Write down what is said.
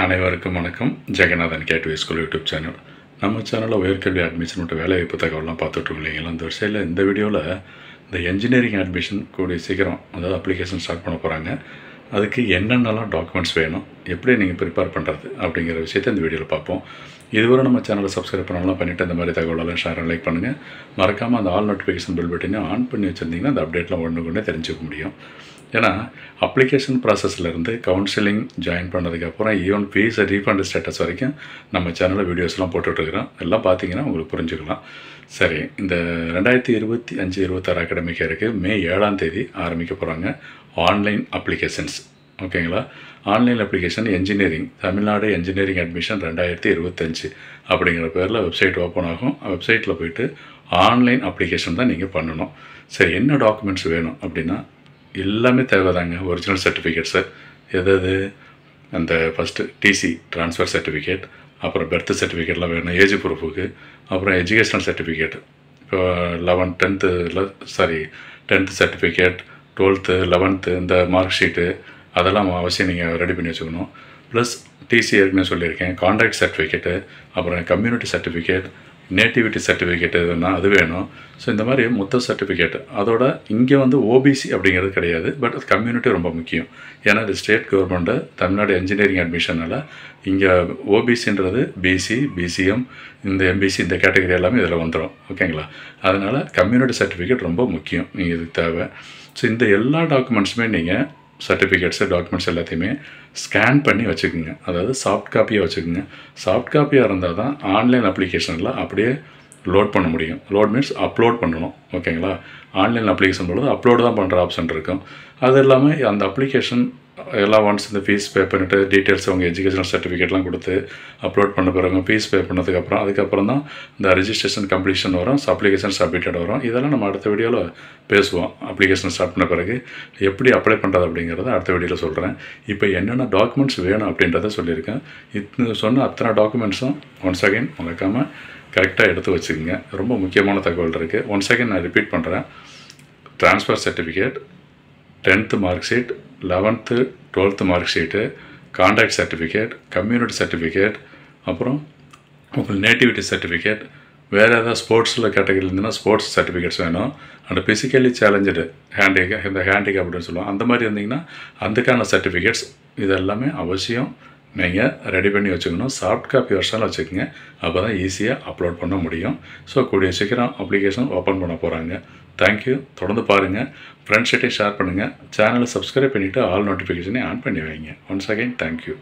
அனைவருக்கும் வணக்கம். Jagannathan Gateway School YouTube channel. நம்ம சேனலில் உயர்கல்வி அட்மிஷன் மற்றும் வேலைவாய்ப்பு தகவலாம் பார்த்துட்ருக்கோம் இல்லைங்களா. அந்த வரிசையில் இந்த வீடியோவில் இந்த என்ஜினியரிங் அட்மிஷன் கூடிய சீக்கிரம் அதாவது அப்ளிகேஷன் ஸ்டார்ட் பண்ண போகிறாங்க. அதுக்கு என்னென்னலாம் டாக்குமெண்ட்ஸ் வேணும், எப்படி நீங்கள் ப்ரிப்பேர் பண்ணுறது அப்படிங்கிற விஷயத்தை இந்த வீடியோவில் பார்ப்போம். இதுவரை நம்ம சேனலை சப்ஸ்கிரைப் பண்ணலாம் பண்ணிவிட்டு இந்த மாதிரி தகவலெல்லாம் ஷேர் லைக் பண்ணுங்கள். மறக்காமல் அந்த ஆல் நோட்டிஃபிகேஷன் பெல் பட்டனை ஆன் பண்ணி வச்சுருந்தீங்கன்னா அந்த அப்டேட்லாம் ஒன்று தெரிஞ்சுக்க முடியும். ஏன்னா அப்ளிகேஷன் ப்ராசஸ்லேருந்து கவுன்சிலிங் ஜாயின் பண்ணதுக்கப்புறம் ஈவன் ஃபீஸ் ரீஃபண்ட் ஸ்டேட்டஸ் வரைக்கும் நம்ம சேனலில் வீடியோஸ்லாம் போட்டுட்ருக்குறோம். எல்லாம் பார்த்தீங்கன்னா உங்களுக்கு புரிஞ்சுக்கலாம். சரி, இந்த 2025-26 அகாடமிக் இயருக்கு மே 7ஆம் தேதி ஆரம்பிக்க போகிறாங்க ஆன்லைன் அப்ளிகேஷன்ஸ். ஓகேங்களா. Online application engineering Tamil Nadu engineering admission 2025 அப்படிங்கிற பேரில் வெப்சைட் ஓப்பன் ஆகும். வெப்சைட்டில் போய்ட்டு ஆன்லைன் அப்ளிகேஷன் தான் நீங்கள் பண்ணணும். சரி, என்ன டாக்குமெண்ட்ஸ் வேணும் அப்படின்னா எல்லாமே தேவைதாங்க. ஒரிஜினல் சர்டிஃபிகேட்ஸு எதாவது அந்த ஃபஸ்ட்டு டிசி ட்ரான்ஸ்ஃபர் சர்டிஃபிகேட், அப்புறம் பர்த் சர்டிஃபிகேட்லாம் வேணும், ஏஜ் ப்ரூஃபுக்கு, அப்புறம் எஜுகேஷ்னல் சர்டிஃபிகேட். இப்போ 10th சர்டிஃபிகேட், 12th 11th இந்த மார்க் ஷீட்டு அதெல்லாம் அவசியம் நீங்கள் ரெடி பண்ணி வச்சுக்கணும். ப்ளஸ் டிசி ஏற்கனவே சொல்லியிருக்கேன், கான்ட்ராக்ட் சர்டிஃபிகேட்டு, அப்புறம் கம்யூனிட்டி சர்டிஃபிகேட், நேட்டிவிட்டி சர்டிஃபிகேட் எதுனா அது வேணும். ஸோ இந்த மாதிரி மொத்த சர்டிஃபிகேட். அதோட இங்கே வந்து ஓபிசி அப்படிங்கிறது கிடையாது, பட் அது கம்யூனிட்டி ரொம்ப முக்கியம். ஏன்னா இது ஸ்டேட் கவர்மெண்ட்டு தமிழ்நாடு என்ஜினியரிங் அட்மிஷனால் இங்கே ஓபிசின்றது பிசி, பிசிஎம், இந்த எம்பிசி இந்த கேட்டகரி எல்லாமே இதில் வந்துடும். ஓகேங்களா. அதனால் கம்யூனிட்டி சர்டிஃபிகேட் ரொம்ப முக்கியம், நீங்கள் இதுக்கு தேவை. ஸோ இந்த எல்லா டாக்குமெண்ட்ஸுமே நீங்கள் சர்டிஃபிகேட்ஸு டாக்குமெண்ட்ஸ் எல்லாத்தையுமே ஸ்கேன் பண்ணி வச்சுக்கோங்க. அதாவது சாஃப்ட் காப்பியாக வச்சுக்கோங்க. சாஃப்ட் காப்பியாக இருந்தால் தான் ஆன்லைன் அப்ளிகேஷனில் அப்படியே லோட் பண்ண முடியும். லோட் மீன்ஸ் அப்லோட் பண்ணணும். ஓகேங்களா. ஆன்லைன் அப்ளிகேஷன் பொழுது அப்லோடு தான் பண்ணுற ஆப்ஷன் இருக்கும். அது இல்லாமல் அந்த அப்ளிகேஷன் எல்லாம் ஒன்ஸ் இந்த ஃபீஸ் பே பண்ணிவிட்டு டீட்டெயில்ஸ் அவங்க எஜுகேஷனல் சர்டிஃபிகேட்லாம் கொடுத்து அப்லோட் பண்ண பிறகு ஃபீஸ் பே பண்ணதுக்கப்புறம் அதுக்கப்புறம் தான் இந்த ரெஜிஸ்ட்ரேஷன் கம்ப்ளீஷன் வரும், அப்ளிகேஷன் சப்மிட்டட் வரும். இதெல்லாம் நம்ம அடுத்த வீடியோவில் பேசுவோம். அப்ளிகேஷன் ஸ்டார்ட் பண்ண பிறகு எப்படி அப்ளை பண்ணுறது அப்படிங்கிறத அடுத்த வீடியோவில் சொல்கிறேன். இப்போ என்னென்ன டாக்குமெண்ட்ஸ் வேணும் அப்படின்றத சொல்லியிருக்கேன். சொன்ன அத்தனை டாக்குமெண்ட்ஸும் ஒன்ஸ் அகைன் மறக்காமல் கரெக்டாக எடுத்து வச்சுக்கோங்க. ரொம்ப முக்கியமான தகவல் இருக்குது. ஒன்ஸ் அகைன் நான் ரிப்பீட் பண்ணுறேன். Transfer certificate, 10th mark sheet, 11th 12th mark sheet, contract certificate, community certificate, அப்புறம் உங்களுக்கு நேட்டிவிட்டி சர்டிஃபிகேட், வேறு ஏதாவது ஸ்போர்ட்ஸில் கேட்டகரி இருந்ததுன்னா ஸ்போர்ட்ஸ் சர்டிஃபிகேட்ஸ் வேணும். அண்ட் ஃபிசிக்கலி சேலஞ்சடு இந்த ஹேண்டிகேப் அப்படின்னு சொல்லுவோம். அந்த மாதிரி இருந்தீங்கன்னா அதுக்கான சர்டிஃபிகேட்ஸ் இது எல்லாமே அவசியம் நீங்கள் ரெடி பண்ணி வச்சுக்கணும். சாஃப்ட் காப்பி வருஷாலும் வச்சுக்கோங்க. அப்போ தான் ஈஸியாக அப்லோட் பண்ண முடியும். ஸோ கூடிய சீக்கிரம் அப்ளிகேஷன் ஓப்பன் பண்ண போகிறாங்க. தேங்க்யூ. தொடர்ந்து பாருங்கள், ஃப்ரெண்ட்ஸ்கிட்டையும் ஷேர் பண்ணுங்கள். சேனலை சப்ஸ்கிரைப் பண்ணிவிட்டு ஆல் நோட்டிஃபிகேஷனை ஆன் பண்ணி வைங்க. Once again thank you.